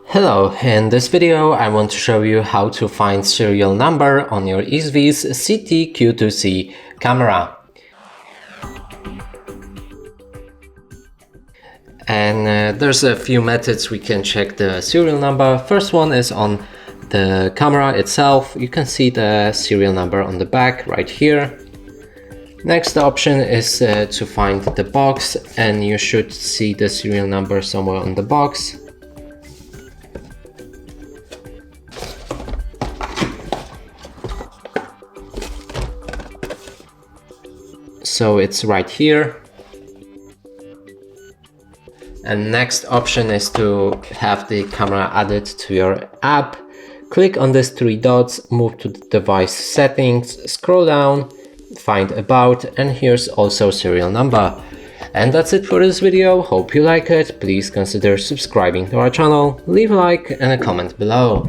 Hello, in this video I want to show you how to find serial number on your EZVIZ CTQ2C camera. And there's a few methods we can check the serial number. First one is on the camera itself. You can see the serial number on the back right here. Next option is to find the box, and you should see the serial number somewhere on the box. So it's right here. And next option is to have the camera added to your app. Click on these three dots, move to the device settings, scroll down, find about, and here's also serial number. And that's it for this video. Hope you like it. Please consider subscribing to our channel, leave a like and a comment below.